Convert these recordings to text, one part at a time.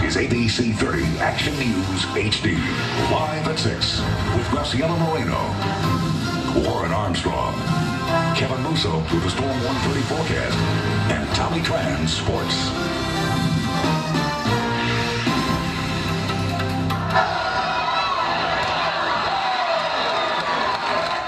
is ABC 30 Action News HD. Live at 6 with Graciela Moreno, Warren Armstrong, Kevin Musso through the Storm 130 forecast, and Tommy Tran Sports.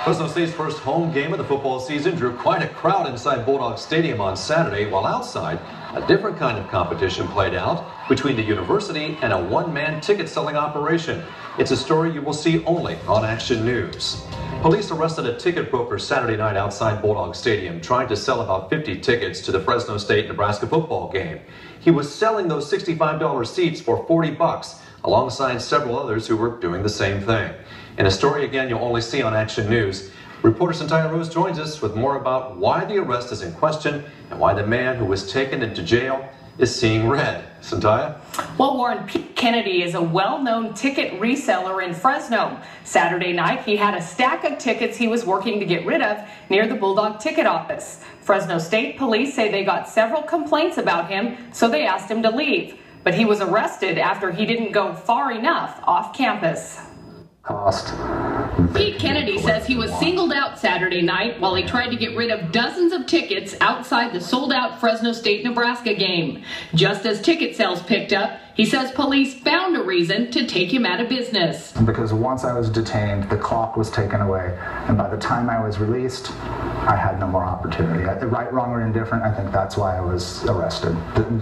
Fresno State's first home game of the football season drew quite a crowd inside Bulldog Stadium on Saturday, while outside, a different kind of competition played out between the university and a one-man ticket-selling operation. It's a story you will see only on Action News. Police arrested a ticket broker Saturday night outside Bulldog Stadium trying to sell about 50 tickets to the Fresno State-Nebraska football game. He was selling those $65 seats for $40 alongside several others who were doing the same thing. In a story again you'll only see on Action News, reporter Cynthia Rose joins us with more about why the arrest is in question and why the man who was taken into jail is seeing red. Cynthia? Well, Warren, Pete Kennedy is a well-known ticket reseller in Fresno. Saturday night, he had a stack of tickets he was working to get rid of near the Bulldog ticket office. Fresno State police say they got several complaints about him, so they asked him to leave. But he was arrested after he didn't go far enough off campus. Pete Kennedy says he was singled out Saturday night while he tried to get rid of dozens of tickets outside the sold-out Fresno State-Nebraska game. Just as ticket sales picked up, he says police found a reason to take him out of business. Because once I was detained, the clock was taken away, and by the time I was released, I had no more opportunity. Right, wrong, or indifferent, I think that's why I was arrested,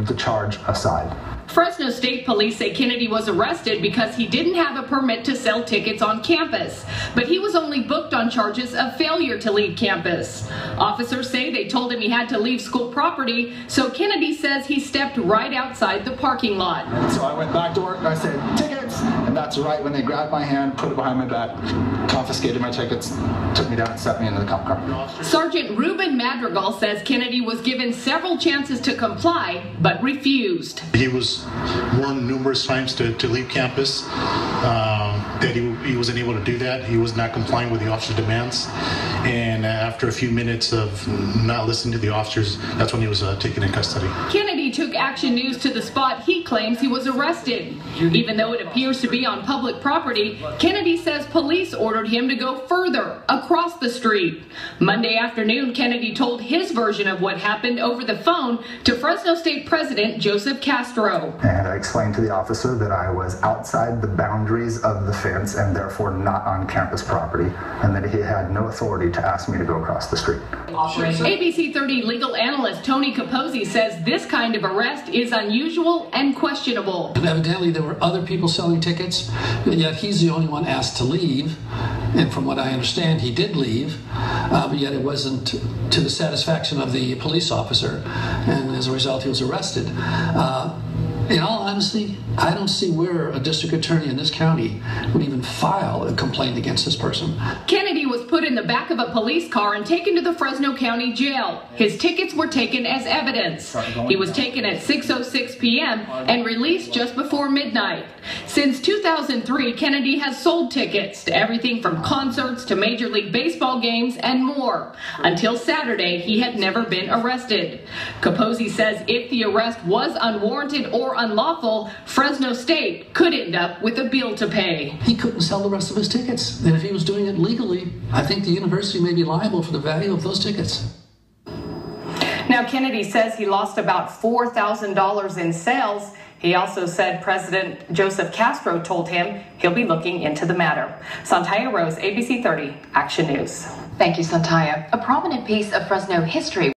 the charge aside. Fresno State police say Kennedy was arrested because he didn't have a permit to sell tickets on campus, but he was only booked on charges of failure to leave campus. Officers say they told him he had to leave school property, so Kennedy says he stepped right outside the parking lot. And so I went back to work and I said, tickets! And that's right when they grabbed my hand, put it behind my back, confiscated my tickets, took me down and set me into the cop car. Sergeant Ruben Madrigal says Kennedy was given several chances to comply, but refused. He was warned numerous times to leave campus, that he wasn't able to do that. He was not complying with the officer's demands. And after a few minutes of not listening to the officers, that's when he was taken in custody. Kennedy took Action News to the spot he claims he was arrested. Even though it appears to be on public property, Kennedy says police ordered him to go further, across the street. Monday afternoon, Kennedy told his version of what happened over the phone to Fresno State President Joseph Castro. And I explained to the officer that I was outside the boundaries of the fence and therefore not on campus property, and that he had no authority to ask me to go across the street. ABC 30 legal analyst Tony Capozzi says this kind of arrest is unusual and questionable. And evidently there were other people selling tickets, yet he's the only one asked to leave. And from what I understand, he did leave, but yet it wasn't to the satisfaction of the police officer, and as a result he was arrested. In all honesty, I don't see where a district attorney in this county would even file a complaint against this person. Kennedy was put in the back of a police car and taken to the Fresno County Jail. His tickets were taken as evidence. He was taken at 6:06 p.m. and released just before midnight. Since 2003, Kennedy has sold tickets to everything from concerts to Major League Baseball games and more. Until Saturday, he had never been arrested. Capozzi says if the arrest was unwarranted or unlawful, Fresno State could end up with a bill to pay. He couldn't sell the rest of his tickets, and if he was doing it legally, I think the university may be liable for the value of those tickets. Now, Kennedy says he lost about $4,000 in sales. He also said President Joseph Castro told him he'll be looking into the matter. Cynthia Rose, ABC 30, Action News. Thank you, Cynthia. A prominent piece of Fresno history